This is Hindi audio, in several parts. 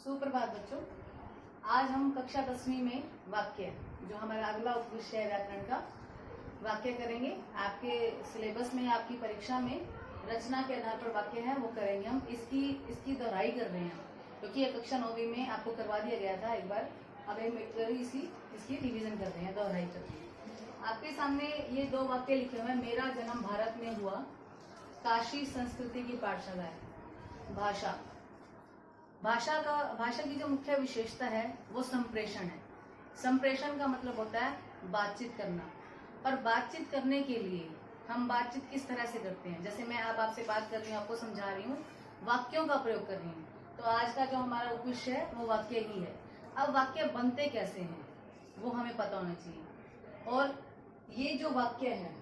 सुप्रभात बच्चों। आज हम कक्षा 10वीं में वाक्य, जो हमारा अगला उपविषय है व्याकरण का, वाक्य करेंगे। आपके सिलेबस में, आपकी परीक्षा में रचना के आधार पर वाक्य है वो करेंगे हम। इसकी दोहराई कर रहे हैं क्योंकि ये कक्षा 9वीं में आपको करवा दिया गया था एक बार। अब इसकी रिवीजन कर रहे हैं, दोहराई कर रहे हैं। आपके सामने ये दो वाक्य लिखे हुए हैं। मेरा जन्म भारत में हुआ, काशी संस्कृति की पाठशाला है। भाषा की जो मुख्य विशेषता है वो संप्रेषण है। संप्रेषण का मतलब होता है बातचीत करना। पर बातचीत करने के लिए हम बातचीत किस तरह से करते हैं, जैसे मैं आपसे बात कर रही हूँ, आपको समझा रही हूँ, वाक्यों का प्रयोग कर रही हूँ। तो आज का जो हमारा उपविषय है वो वाक्य ही है। अब वाक्य बनते कैसे हैं वो हमें पता होना चाहिए। और ये जो वाक्य है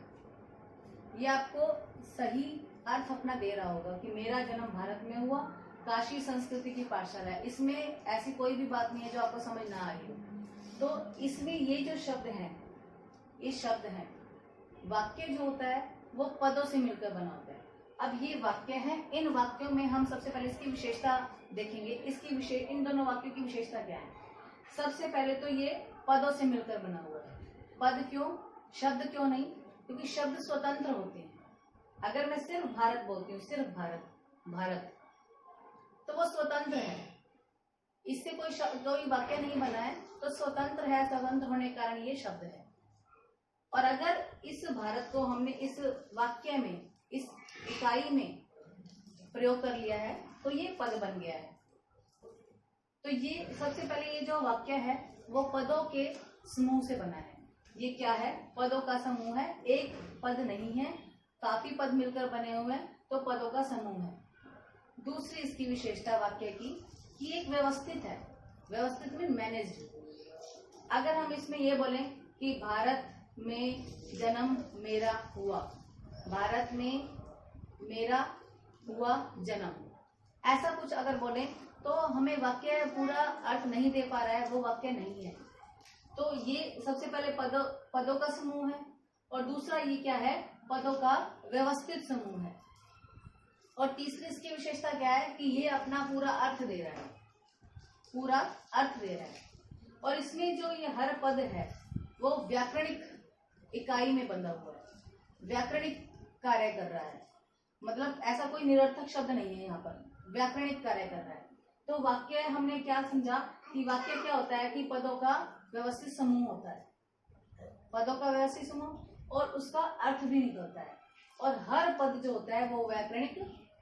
ये आपको सही अर्थ अपना दे रहा होगा कि मेरा जन्म भारत में हुआ, काशी संस्कृति की पाठशाला है। इसमें ऐसी कोई भी बात नहीं है जो आपको समझ ना आ रही हो। तो इसमें ये जो शब्द है, ये शब्द है। वाक्य जो होता है वो पदों से मिलकर बना होता है। अब ये वाक्य है, इन वाक्यों में हम सबसे पहले इसकी विशेषता देखेंगे। इन दोनों वाक्यों की विशेषता क्या है? सबसे पहले तो ये पदों से मिलकर बना हुआ है। पद क्यों, शब्द क्यों नहीं? क्योंकि शब्द स्वतंत्र होते हैं। अगर मैं सिर्फ भारत बोलती हूँ, सिर्फ भारत, तो वो स्वतंत्र है, इससे कोई वाक्य नहीं बना है, तो स्वतंत्र है। स्वतंत्र होने के कारण ये शब्द है। और अगर इस भारत को हमने इस वाक्य में, इस इकाई में प्रयोग कर लिया है तो ये पद बन गया है। तो ये सबसे पहले ये जो वाक्य है वो पदों के समूह से बना है। ये क्या है? पदों का समूह है, एक पद नहीं है, काफी पद मिलकर बने हुए हैं, तो पदों का समूह है। दूसरी इसकी विशेषता वाक्य की कि एक व्यवस्थित है। व्यवस्थित में मैनेज्ड। अगर हम इसमें ये बोलें कि भारत में जन्म मेरा हुआ, भारत में मेरा हुआ जन्म, ऐसा कुछ अगर बोलें तो हमें वाक्य पूरा अर्थ नहीं दे पा रहा है, वो वाक्य नहीं है। तो ये सबसे पहले पदों का समूह है। और दूसरा ये क्या है? पदों का व्यवस्थित समूह है। और तीसरी इसकी विशेषता क्या है कि ये अपना पूरा अर्थ दे रहा है, पूरा अर्थ दे रहा है। और इसमें जो ये हर पद है वो व्याकरणिक इकाई में बंधा हुआ है, व्याकरणिक कार्य कर रहा है। मतलब ऐसा कोई निरर्थक शब्द नहीं है, यहाँ पर व्याकरणिक कार्य कर रहा है। तो वाक्य हमने क्या समझा कि वाक्य क्या होता है कि पदों का व्यवस्थित समूह होता है, पदों का व्यवस्थित समूह, और उसका अर्थ भी निकलता है। और हर पद जो होता है वो व्याकरणिक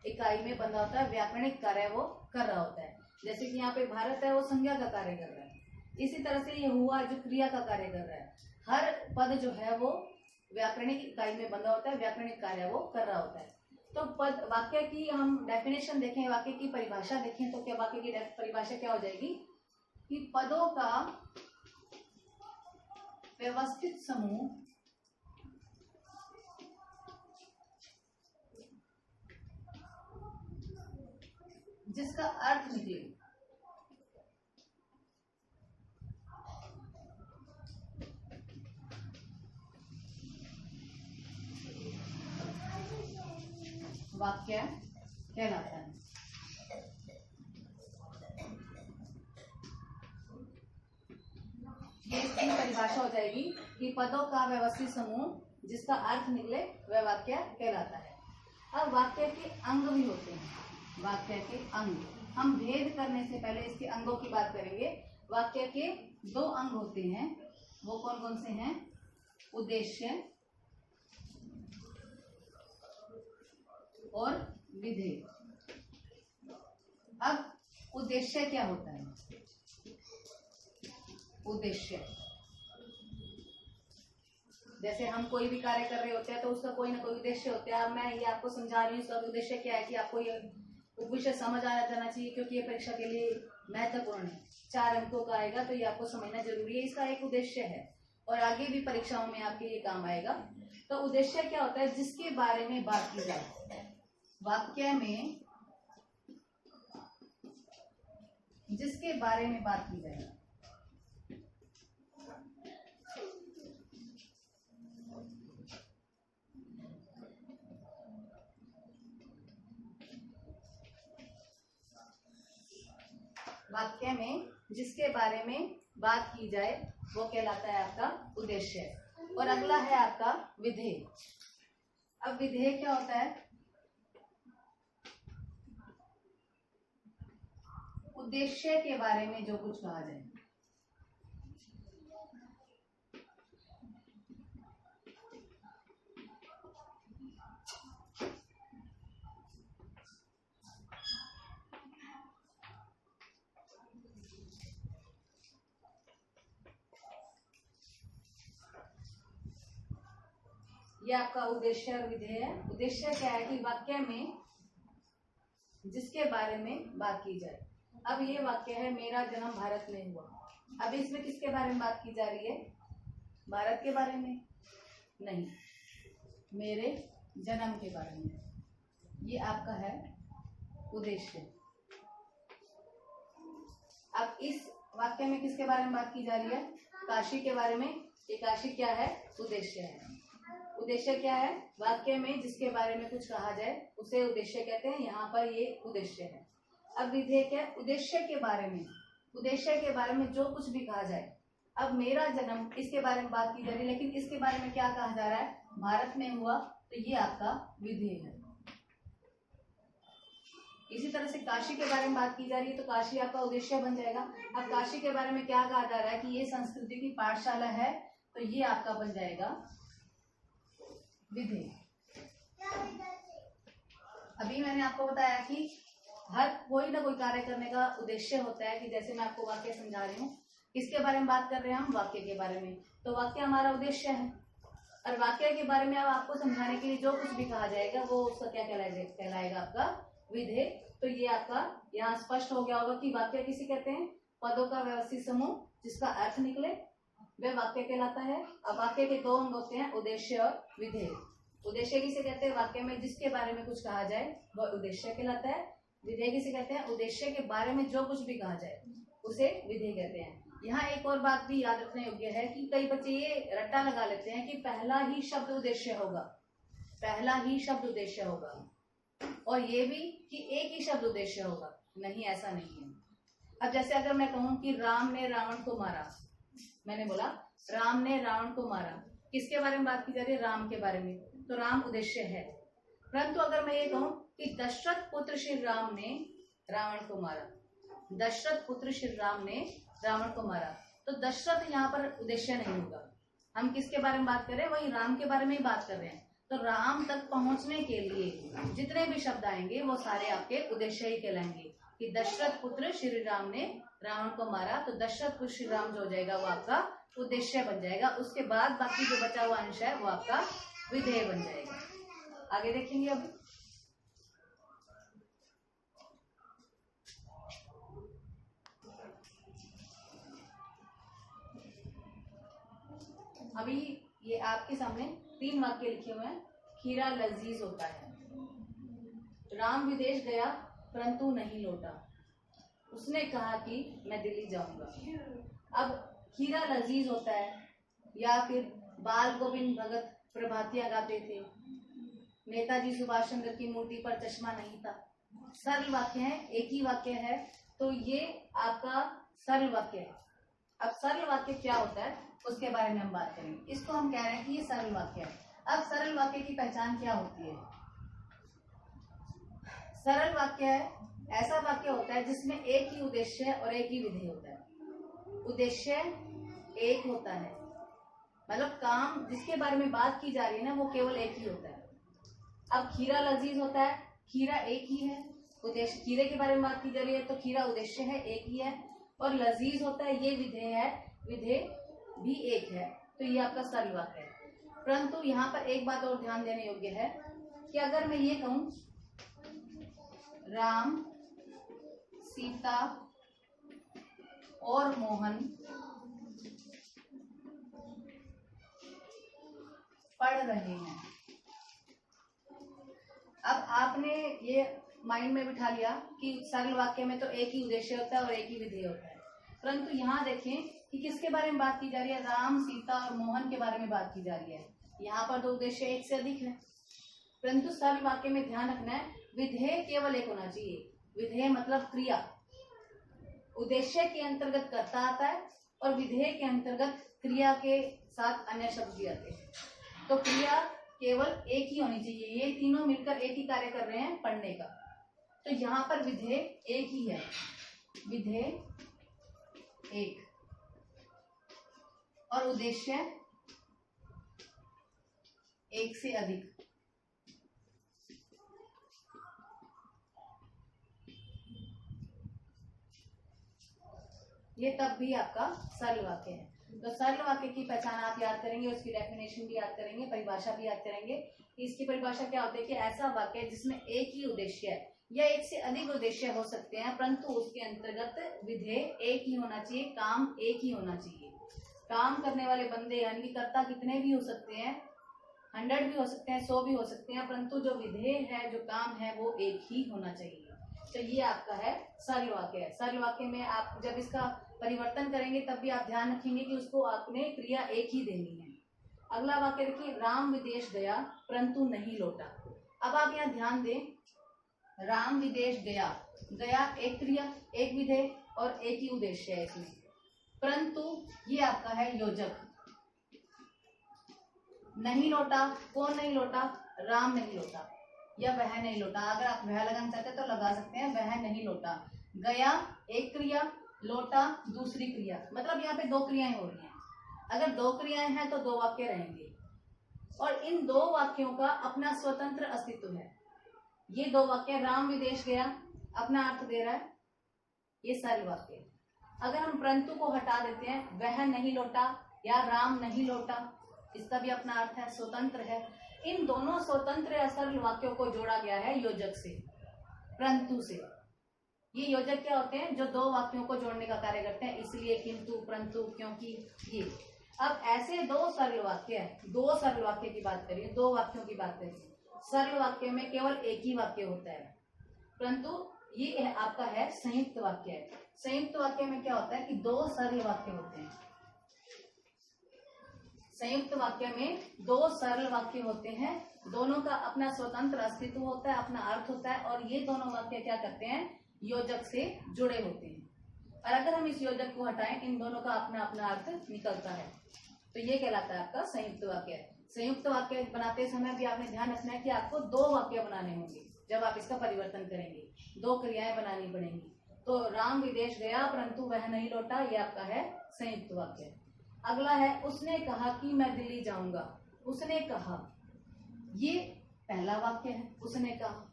इकाई में बंधा होता है, व्याकरणिक कार्य वो कर रहा होता है। जैसे कि यहाँ पे भारत है, वो संज्ञा का कार्य कर रहा है। इसी तरह से ये हुआ जो क्रिया का कार्य कर रहा है। हर पद जो है वो व्याकरणिक इकाई में बंधा होता है, व्याकरणिक कार्य वो कर रहा होता है। तो पद वाक्य की हम डेफिनेशन देखें, वाक्य की परिभाषा देखें, तो क्या वाक्य की परिभाषा क्या हो जाएगी कि पदों का व्यवस्थित समूह जिसका अर्थ निकले। वाक्य कहलाता है। ये इसकी परिभाषा हो जाएगी कि पदों का व्यवस्थित समूह जिसका अर्थ निकले वह वाक्य कहलाता है। अब वाक्य के अंग भी होते हैं। वाक्य के अंग, हम भेद करने से पहले इसके अंगों की बात करेंगे। वाक्य के दो अंग होते हैं, वो कौन कौन से हैं? उद्देश्य और विधेय। अब उद्देश्य क्या होता है? उद्देश्य, जैसे हम कोई भी कार्य कर रहे होते हैं तो उसका कोई ना कोई उद्देश्य होता है। अब मैं ये आपको समझा रही हूँ, उसका उद्देश्य क्या है कि आपको ये उपविषय समझ आ जाना चाहिए, क्योंकि ये परीक्षा के लिए महत्वपूर्ण है। 4 अंकों का आएगा, तो ये आपको समझना जरूरी है। इसका एक उद्देश्य है और आगे भी परीक्षाओं में आपके ये काम आएगा। तो उद्देश्य क्या होता है? जिसके बारे में बात की जाए वाक्य में, जिसके बारे में बात की जाए। वाक्य में जिसके बारे में बात की जाए वो कहलाता है आपका उद्देश्य। और अगला है आपका विधेय। अब विधेय क्या होता है? उद्देश्य के बारे में जो कुछ कहा जाए। ये आपका उद्देश्य और विधेय है। उद्देश्य क्या है कि वाक्य में जिसके बारे में बात की जाए। अब ये वाक्य है मेरा जन्म भारत में हुआ। अब इसमें किसके बारे में बात की जा रही है? भारत के बारे में नहीं, मेरे जन्म के बारे में। ये आपका है उद्देश्य। अब इस वाक्य में किसके बारे में बात की जा रही है? काशी के बारे में। ये काशी क्या है? उद्देश्य है। उद्देश्य क्या है? वाक्य में जिसके बारे में कुछ कहा जाए उसे उद्देश्य कहते हैं। यहाँ पर ये उद्देश्य है। अब विधेय क्या है? उद्देश्य के बारे में, उद्देश्य के बारे में जो कुछ भी कहा जाए। अब मेरा जन्म इसके बारे में बात की जा रही है, लेकिन इसके बारे में क्या कहा जा रहा है? भारत में हुआ, तो ये आपका विधेय है। इसी तरह से काशी के बारे में बात की जा रही है तो काशी आपका उद्देश्य बन जाएगा। अब काशी के बारे में क्या कहा जा रहा है कि ये संस्कृति की पाठशाला है, तो ये आपका बन जाएगा विधेय। अभी मैंने आपको बताया कि हर कोई ना कोई कार्य करने का उद्देश्य होता है। कि जैसे मैं आपको वाक्य समझा रही हूँ, किसके बारे में बात कर रहे हैं हम? वाक्य के बारे में। तो वाक्य हमारा उद्देश्य है। और वाक्य के बारे में अब आपको समझाने के लिए जो कुछ भी कहा जाएगा वो उसका क्या कहलाएगा? आपका विधेय। तो ये आपका यहाँ स्पष्ट हो गया होगा कि वाक्य किसे कहते हैं? पदों का व्यवस्थित समूह जिसका अर्थ निकले वह वाक्य कहलाता है। अब वाक्य के दो अंग होते हैं, उद्देश्य और विधेय। उद्देश्य किसे कहते हैं? वाक्य में जिसके बारे में कुछ कहा जाए वह उद्देश्य कहलाता है। विधेय किसे कहते हैं? उद्देश्य के बारे में जो कुछ भी कहा जाए उसे विधेय कहते हैं। यहाँ एक और बात भी याद रखने योग्य है कि कई बच्चे ये रट्टा लगा लेते हैं कि पहला ही शब्द उद्देश्य होगा, पहला ही शब्द उद्देश्य होगा, और ये भी कि एक ही शब्द उद्देश्य होगा। नहीं, ऐसा नहीं है। अब जैसे अगर मैं कहूँ कि राम ने रावण को मारा, मैंने बोला राम ने रावण को मारा, किसके बारे में बात की जा रही है? राम के बारे में, तो राम उद्देश्य है। परंतु अगर मैं ये कहूँ कि दशरथ पुत्र श्री राम ने रावण को मारा, दशरथ पुत्र श्री राम ने रावण को मारा, तो दशरथ यहाँ पर उद्देश्य नहीं होगा। हम किसके बारे में बात कर रहे हैं? वही राम के बारे में ही बात कर रहे हैं। तो राम तक पहुंचने के लिए जितने भी शब्द आएंगे वो सारे आपके उद्देश्य ही कहलाएंगे। कि दशरथ पुत्र श्री राम ने रावण को मारा, तो दशरथ पुत्र श्री राम जो हो जाएगा वो आपका उद्देश्य बन जाएगा। उसके बाद बाकी जो बचा हुआ अंश है वो आपका विधेय बन जाएगा। आगे देखेंगे। अभी ये आपके सामने 3 वाक्य लिखे हुए हैं। खीरा लजीज होता है, राम विदेश गया परंतु नहीं लौटा, उसने कहा कि मैं दिल्ली जाऊंगा। अब खीरा लजीज होता है, या फिर बाल गोविंद भगत प्रभातियां गाते थे, नेताजी सुभाष चंद्र की मूर्ति पर चश्मा नहीं था। सरल वाक्य है, एक ही वाक्य है, तो ये आपका सरल वाक्य है। अब सरल वाक्य क्या होता है उसके बारे में हम बात करेंगे। इसको हम कह रहे हैं कि ये सरल वाक्य है। अब सरल वाक्य की पहचान क्या होती है? सरल वाक्य है ऐसा वाक्य होता है जिसमें एक ही उद्देश्य और एक ही विधेय होता है। उद्देश्य एक होता है, मतलब काम जिसके बारे में बात की जा रही है ना वो केवल एक ही होता है। अब खीरा लजीज होता है, खीरा एक ही है, उद्देश्य खीरे के बारे में बात की जा रही है तो खीरा उद्देश्य है, एक ही है। और लजीज होता है, ये विधेय है, विधेय भी एक है। तो ये आपका सरल वाक्य है। परंतु यहाँ पर एक बात और ध्यान देने योग्य है कि अगर मैं ये कहूं राम, सीता और मोहन पढ़ रहे हैं। अब आपने ये माइंड में बिठा लिया कि सरल वाक्य में तो एक ही उद्देश्य होता है और एक ही विधेय होता है। परंतु यहाँ देखें कि किसके बारे में बात की जा रही है? राम, सीता और मोहन के बारे में बात की जा रही है। यहाँ पर तो उद्देश्य एक से अधिक है। परंतु सरल वाक्य में ध्यान रखना है, विधेय केवल एक होना चाहिए। विधेय मतलब क्रिया, उद्देश्य के अंतर्गत कर्ता आता है और विधेय के अंतर्गत क्रिया के साथ अन्य शब्द भी आते हैं। तो क्रिया केवल एक ही होनी चाहिए, ये तीनों मिलकर एक ही कार्य कर रहे हैं, पढ़ने का। तो यहाँ पर विधेय एक ही है, विधेय एक, और उद्देश्य एक से अधिक। ये तब भी आपका सरल वाक्य है। तो सरल वाक्य की पहचान आप याद करेंगे, उसकी डेफिनेशन भी याद करेंगे, परिभाषा भी याद करेंगे। इसकी परिभाषा क्या होती है कि ऐसा वाक्य जिसमें एक ही उद्देश्य है या एक से अधिक उद्देश्य हो सकते हैं, परंतु उसके अंतर्गत विधेय एक ही होना चाहिए, काम एक ही होना चाहिए। काम करने वाले बंदे यानी कि कर्ता कितने भी हो सकते हैं, 100 भी हो सकते हैं, 100 भी हो सकते हैं, परंतु जो विधेय है, जो काम है, वो एक ही होना चाहिए। तो ये आपका है सरल वाक्य है। सरल वाक्य में आप जब इसका परिवर्तन करेंगे तब भी आप ध्यान रखेंगे कि उसको आपने क्रिया एक ही देनी है। अगला वाक्य देखिए, राम विदेश गया परंतु नहीं लौटा। अब आप यहाँ ध्यान दें, राम विदेश गया, गया एक क्रिया, एक विधेय और एक ही उद्देश्य है इसमें, परंतु ये आपका है योजक। नहीं लौटा, कौन नहीं लौटा? राम नहीं लौटा या वह नहीं लौटा। अगर आप वह लगाना चाहते तो लगा सकते हैं, वह नहीं लौटा। गया एक क्रिया, लौटा दूसरी क्रिया, मतलब यहाँ पे दो क्रियाएं हो रही हैं। अगर दो क्रियाएं हैं तो दो वाक्य रहेंगे और इन दो वाक्यों का अपना स्वतंत्र अस्तित्व है। ये दो वाक्य, राम विदेश गया अपना अर्थ दे रहा है, ये सरल वाक्य। अगर हम परंतु को हटा देते हैं, वह नहीं लौटा या राम नहीं लौटा, इसका भी अपना अर्थ है, स्वतंत्र है। इन दोनों स्वतंत्र या सरल वाक्यों को जोड़ा गया है योजक से, परंतु से। ये योजक क्या होते हैं? जो दो वाक्यों को जोड़ने का कार्य करते हैं, इसलिए, किंतु, परंतु, क्योंकि, ये। अब ऐसे दो सरल वाक्य है, दो सरल वाक्य की बात करिए, दो वाक्यों की बात करिए। सरल वाक्य में केवल एक ही वाक्य होता है, परंतु ये आपका है संयुक्त वाक्य है। संयुक्त वाक्य में क्या होता है कि दो सरल वाक्य होते हैं। संयुक्त वाक्य में दो सरल वाक्य होते हैं, दोनों का अपना स्वतंत्र अस्तित्व होता है, अपना अर्थ होता है, और ये दोनों वाक्य क्या करते हैं? योजक से जुड़े होते हैं। और अगर हम इस योजक को हटाएं, इन दोनों का अपना अपना अर्थ निकलता है, तो ये कहलाता है आपका संयुक्त वाक्य। संयुक्त वाक्य बनाते समय भी आपने ध्यान रखना है कि आपको दो वाक्य बनाने होंगे। जब आप इसका परिवर्तन करेंगे, दो क्रियाएं बनानी पड़ेंगी। तो राम विदेश गया परंतु वह नहीं लौटा, ये आपका है संयुक्त वाक्य। अगला है, उसने कहा कि मैं दिल्ली जाऊंगा। उसने कहा, ये पहला वाक्य है, उसने कहा।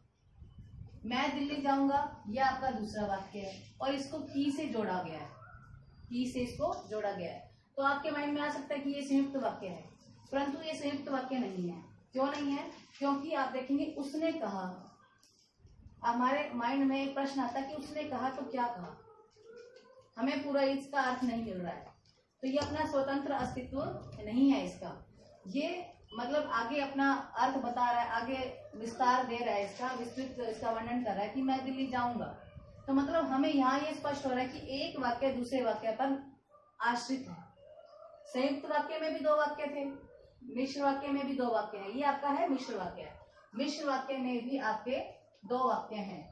मैं दिल्ली जाऊंगा, यह आपका दूसरा वाक्य है, और इसको की से जोड़ा गया है, की से इसको जोड़ा गया है। तो आपके माइंड में आ सकता है कि ये संयुक्त वाक्य है, परंतु ये संयुक्त वाक्य नहीं है। क्यों नहीं है? क्योंकि आप देखेंगे, उसने कहा, हमारे माइंड में एक प्रश्न आता है कि उसने कहा तो क्या कहा, हमें पूरा इसका अर्थ नहीं मिल रहा है, तो ये अपना स्वतंत्र अस्तित्व नहीं है इसका। ये मतलब आगे अपना अर्थ बता रहा है, आगे विस्तार दे रहा है, इसका विस्तृत इसका वर्णन कर रहा है कि मैं दिल्ली जाऊंगा। तो मतलब हमें यहाँ ये स्पष्ट हो रहा है कि एक वाक्य दूसरे वाक्य पर आश्रित है। संयुक्त वाक्य में भी दो वाक्य थे, मिश्र वाक्य में भी दो वाक्य है, ये आपका है मिश्र वाक्य। मिश्र वाक्य में भी आपके दो वाक्य हैं।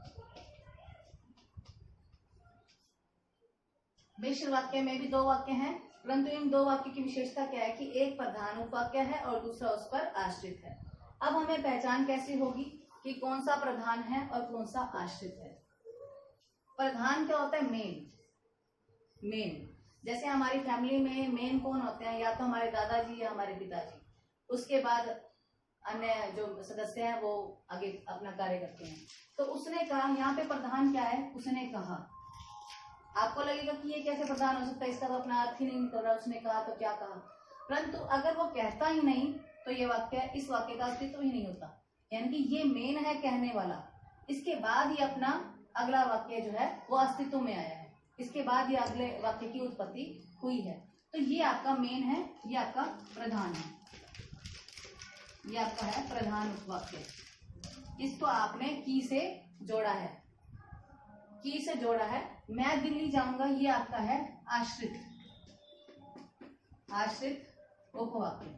मिश्र वाक्य में भी दो वाक्य हैं, परंतु इन दो वाक्य की विशेषता क्या है कि एक प्रधान उपवाक्य है और दूसरा उस पर आश्रित है। अब हमें पहचान कैसी होगी कि कौन सा प्रधान है और कौन सा आश्रित है? प्रधान क्या होता है? मेन। मेन जैसे हमारी फैमिली में मेन कौन होते हैं? या तो हमारे दादाजी या हमारे पिताजी, उसके बाद अन्य जो सदस्य हैं वो आगे अपना कार्य करते हैं। तो उसने कहा, यहाँ पे प्रधान क्या है? उसने कहा। आपको लगेगा कि ये कैसे प्रधान हो सकता है, इसका तो अपना अर्थ ही नहीं निकल रहा, उसने कहा तो क्या कहा। परंतु अगर वो कहता ही नहीं तो ये वाक्य, इस वाक्य का अस्तित्व ही नहीं होता। यानी कि ये मेन है कहने वाला, इसके बाद ही अपना अगला वाक्य जो है वो अस्तित्व में आया है, इसके बाद ये अगले वाक्य की उत्पत्ति हुई है। तो ये आपका मेन है, ये आपका प्रधान है, ये आपका है प्रधान उपवाक्य। इसको आपने की से जोड़ा है, की से जोड़ा है। मैं दिल्ली जाऊंगा, ये आपका है आश्रित, आश्रित उपवाक्य।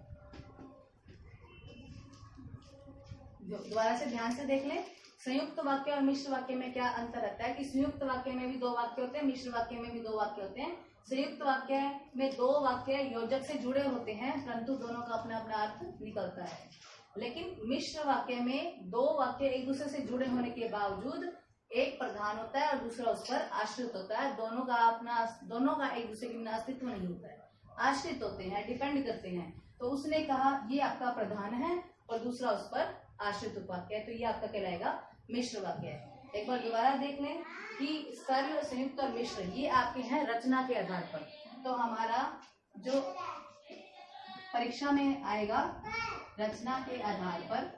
दोबारा से ध्यान से देख लें, संयुक्त वाक्य और मिश्र वाक्य में क्या अंतर रहता है कि संयुक्त वाक्य में भी 2 वाक्य होते हैं, मिश्र वाक्य में भी 2 वाक्य होते हैं। संयुक्त वाक्य में 2 वाक्य योजक से जुड़े होते हैं, परंतु दोनों का अपना अपना अर्थ निकलता है। लेकिन मिश्र वाक्य में 2 वाक्य एक दूसरे से जुड़े होने के बावजूद एक प्रधान होता है और दूसरा उस पर आश्रित होता है। दोनों का एक दूसरे के बिना अस्तित्व नहीं होता है, आश्रित होते हैं, डिपेंड करते हैं। तो उसने कहा ये आपका प्रधान है और दूसरा उस पर आश्रित उपवाक्य है, तो ये आपका कहलाएगा मिश्र वाक्य है। एक बार दोबारा देख लें कि सरल, संयुक्त और मिश्र ये आपके हैं रचना के आधार पर। तो हमारा जो परीक्षा में आएगा रचना के आधार पर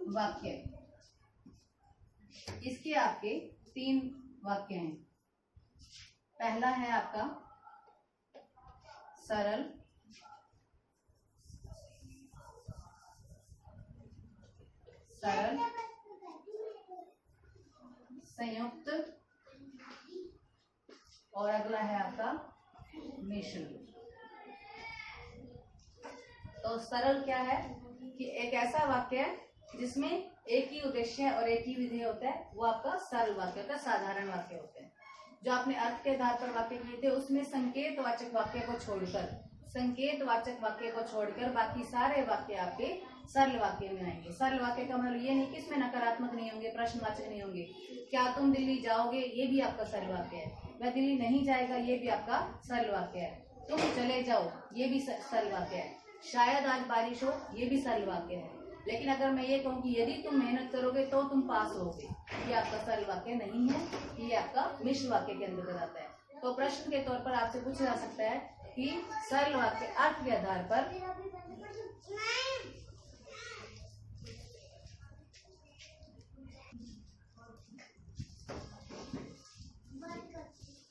वाक्य, इसके आपके 3 वाक्य हैं। पहला है आपका सरल, संयुक्त और अगला है आपका मिश्र। तो सरल क्या है कि एक ऐसा वाक्य है जिसमें एक ही उद्देश्य है और एक ही विधेय होता है, वो आपका सरल वाक्य होता है, साधारण वाक्य होते हैं। जो आपने अर्थ के आधार पर वाक्य किए थे उसमें संकेतवाचक वाक्य को छोड़कर बाकी सारे वाक्य आपके सरल वाक्य में आएंगे। सरल वाक्य का मतलब ये नहीं कि इसमें नकारात्मक नहीं होंगे, प्रश्नवाचक नहीं होंगे। क्या तुम दिल्ली जाओगे, ये भी आपका सरल वाक्य है। वह दिल्ली नहीं जाएगा, ये भी आपका सरल वाक्य है। तुम चले जाओ, ये भी सरल वाक्य है। शायद आज बारिश हो, ये भी सरल वाक्य है। लेकिन अगर मैं ये कहूँ कि यदि तुम मेहनत करोगे तो तुम पास होगे, ये आपका सरल वाक्य नहीं है, ये आपका मिश्र वाक्य के अंतर्गत आता है। तो प्रश्न के तौर पर आपसे पूछा जा सकता है कि सरल वाक्य अर्थ के आधार पर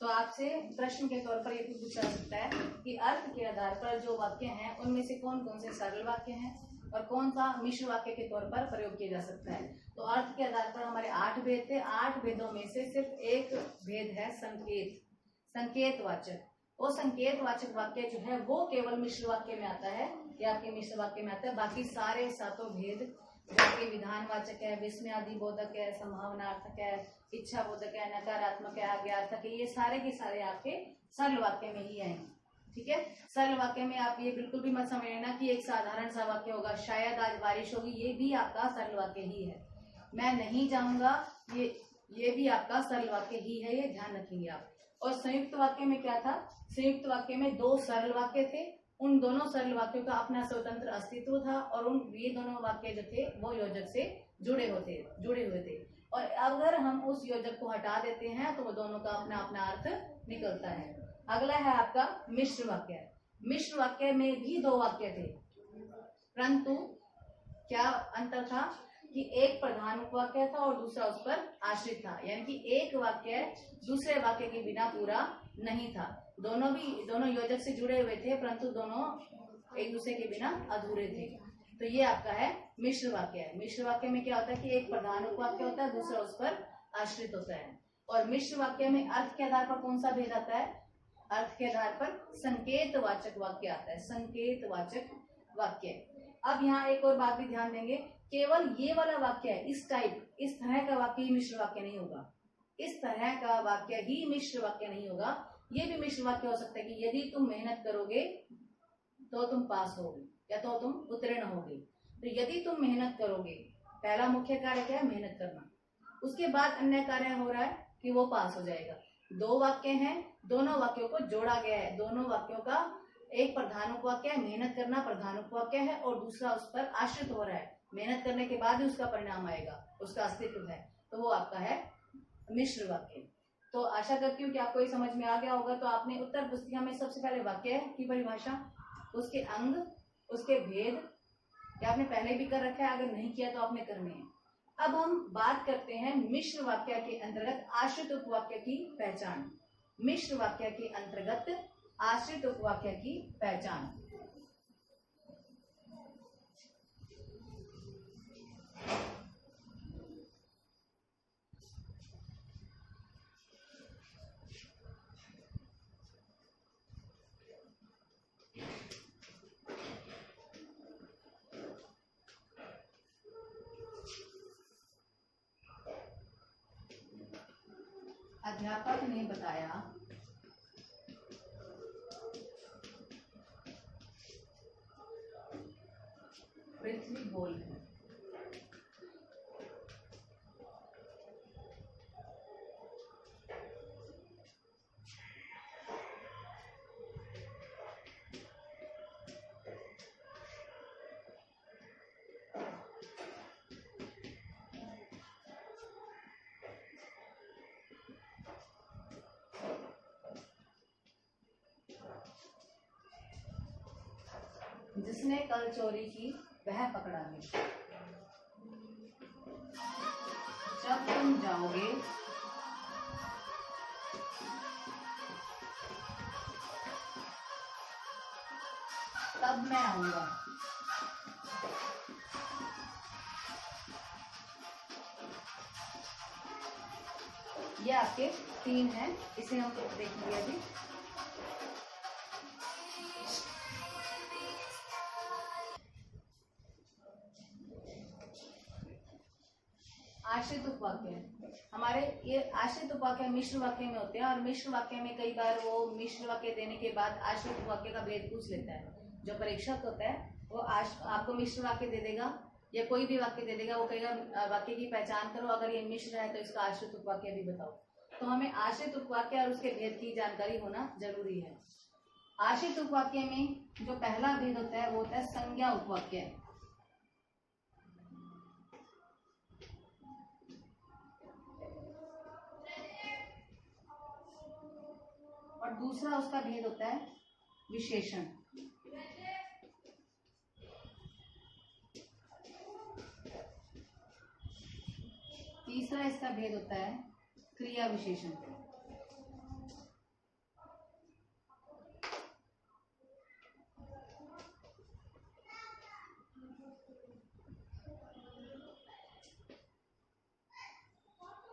तो आपसे प्रश्न के तौर पर ये पूछा जा सकता है कि अर्थ के आधार पर जो वाक्य हैं उनमें से कौन कौन से सरल वाक्य हैं और कौन सा मिश्र वाक्य के तौर पर प्रयोग किया जा सकता है। तो अर्थ के आधार पर हमारे 8 भेद थे। 8 भेदों में से सिर्फ एक भेद है संकेतवाचक। वो संकेतवाचक वाक्य जो है वो केवल मिश्र वाक्य में आता है, या आपके मिश्र वाक्य में आता है। बाकी सारे 7 भेद जो आपके विधानवाचक है, विस्मयादि बोधक है, संभावनार्थक है, इच्छा बोधक है, नकारात्मक है, आज्ञार्थक है, ये सारे के सारे आपके सरल वाक्य में ही आएंगे। ठीक है। सरल वाक्य में आप ये बिल्कुल भी मत समझ लेना कि एक साधारण सा वाक्य होगा, शायद आज बारिश होगी, ये भी आपका सरल वाक्य ही है। मैं नहीं जाऊंगा, ये भी आपका सरल वाक्य ही है, ये ध्यान रखेंगे आप। और संयुक्त वाक्य में क्या था, संयुक्त वाक्य में 2 सरल वाक्य थे। उन दोनों सरल वाक्यों का अपना स्वतंत्र अस्तित्व था और ये दोनों वाक्य जो थे वो योजक से जुड़े हुए थे। और अगर हम उस योजक को हटा देते हैं तो वो दोनों का अपना अपना अर्थ निकलता है। अगला है आपका मिश्र वाक्य। मिश्र वाक्य में भी 2 वाक्य थे, परंतु क्या अंतर था कि एक प्रधान उपवाक्य था और दूसरा उस पर आश्रित था। यानी कि एक वाक्य दूसरे वाक्य के बिना पूरा नहीं था। दोनों योजक से जुड़े हुए थे, परंतु दोनों एक दूसरे के बिना अधूरे थे। तो ये आपका है मिश्र वाक्य है। मिश्र वाक्य में क्या होता है कि एक प्रधान उपवाक्य होता है, दूसरा उस पर आश्रित होता है। और मिश्र वाक्य में अर्थ के आधार पर कौन सा भेद आता है, अर्थ के आधार पर संकेतवाचक वाक्य आता है, संकेतवाचक वाक्य। अब यहाँ एक और बात भी ध्यान देंगे, केवल ये वाला वाक्य है, इस तरह का वाक्य ही मिश्र वाक्य नहीं होगा। इस तरह का वाक्य ही मिश्र वाक्य नहीं होगा। ये भी मिश्र वाक्य हो सकता है कि यदि तुम मेहनत करोगे तो तुम पास होगे या तो तुम उत्तीर्ण होगे। तो यदि तुम मेहनत करोगे, पहला मुख्य कार्य क्या है, मेहनत करना। उसके बाद अन्य कार्य हो रहा है कि वो पास हो जाएगा। 2 वाक्य हैं, दोनों वाक्यों को जोड़ा गया है। दोनों वाक्यों का एक प्रधान उपवाक्य है, मेहनत करना प्रधान उपवाक्य है, और दूसरा उस पर आश्रित हो रहा है। मेहनत करने के बाद ही उसका परिणाम आएगा, उसका अस्तित्व है, तो वो आपका है मिश्र वाक्य। तो आशा करती हूँ कि आपको ये समझ में आ गया होगा। तो आपने उत्तर पुस्तिका में सबसे पहले वाक्य की परिभाषा, उसके अंग, उसके भेद, या आपने पहले भी कर रखा है, अगर नहीं किया तो आपने करने हैं। अब हम बात करते हैं मिश्र वाक्य के अंतर्गत आश्रित उपवाक्य की पहचान। मिश्र वाक्य के अंतर्गत आश्रित उपवाक्य की पहचान। अध्यापक ने बताया पृथ्वी गोल है। जिसने कल चोरी की वह पकड़ा गया। जब तुम जाओगे तब मैं आऊंगा। ये आपके 3 हैं, इसे हम देखेंगे अभी। आश्रित उपवाक्य हमारे ये आश्रित उपवाक्य मिश्र वाक्य में होते हैं, और मिश्र वाक्य में कई बार वो मिश्र वाक्य देने के बाद आश्रित उपवाक्य का भेद पूछ लेता है। जो परीक्षक होता है वो आपको मिश्र वाक्य दे देगा या कोई भी वाक्य दे देगा, वो कहेगा वाक्य की पहचान करो, अगर ये मिश्र है तो इसका आश्रित उपवाक्य भी बताओ। तो हमें आश्रित उपवाक्य और उसके भेद की जानकारी होना जरूरी है। आश्रित उपवाक्य में जो पहला भेद होता है वो होता है संज्ञा उपवाक्य। और दूसरा उसका भेद होता है विशेषण। तीसरा इसका भेद होता है क्रिया विशेषण।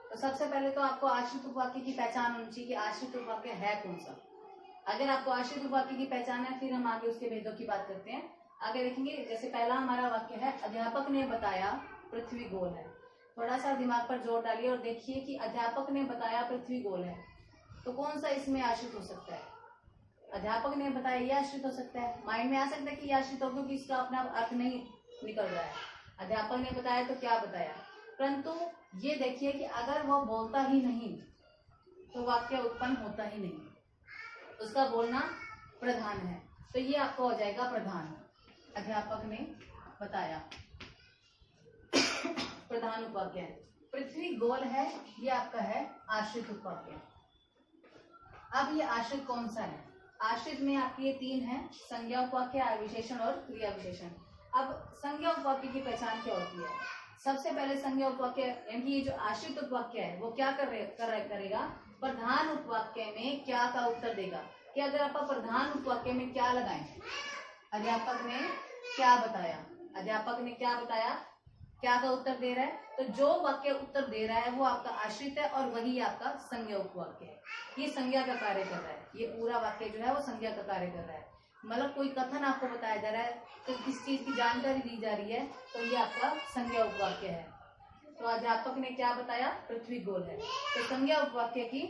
तो सबसे पहले तो आपको आश्रित उपवाक्य की पहचान होनी चाहिए कि आश्रित उपवाक्य है कौन सा। अगर आपको आश्रित उपवाक्य की पहचान है, फिर हम आगे उसके भेदों की बात करते हैं। आगे देखेंगे, जैसे पहला हमारा वाक्य है अध्यापक ने बताया पृथ्वी गोल है। थोड़ा सा दिमाग पर जोर डालिए और देखिए कि अध्यापक ने बताया पृथ्वी गोल है, तो कौन सा इसमें आश्रित हो सकता है। अध्यापक ने बताया ये आश्रित हो सकता है, माइंड में आ सकता है कि ये आश्रित हो, क्योंकि इसका अपना अर्थ नहीं निकल रहा है। अध्यापक ने बताया तो क्या बताया, परंतु ये देखिए कि अगर वो बोलता ही नहीं तो वाक्य उत्पन्न होता ही नहीं, उसका बोलना प्रधान है, तो ये आपको हो जाएगा प्रधान। अध्यापक ने बताया प्रधान उपवाक्य है। पृथ्वी गोल है, ये आपका है आश्रित उपवाक्य। अब ये आश्रित कौन सा है? आश्रित में आपके ये 3 हैं, संज्ञा उपवाक्य, विशेषण और क्रिया विशेषण। अब संज्ञा उपवाक्य की पहचान क्या होती है? सबसे पहले संज्ञा उपवाक्य यानी ये जो आश्रित उपवाक्य है वो क्या करेगा, प्रधान उपवाक्य में क्या का उत्तर देगा। कि अगर आप प्रधान उपवाक्य में क्या लगाएं, अध्यापक ने क्या बताया, अध्यापक ने क्या बताया, क्या का उत्तर दे रहा है, तो जो वाक्य उत्तर दे रहा है वो आपका आश्रित है और वही आपका संज्ञा उपवाक्य है। ये संज्ञा का कार्य कर रहा है, ये पूरा वाक्य जो है वो संज्ञा का कार्य कर रहा है। मतलब कोई कथन आपको बताया जा रहा है, तो किस चीज की जानकारी दी जा रही है, तो ये आपका संज्ञा उपवाक्य है। तो अध्यापक ने क्या बताया, पृथ्वी गोल है। तो संज्ञा उपवाक्य की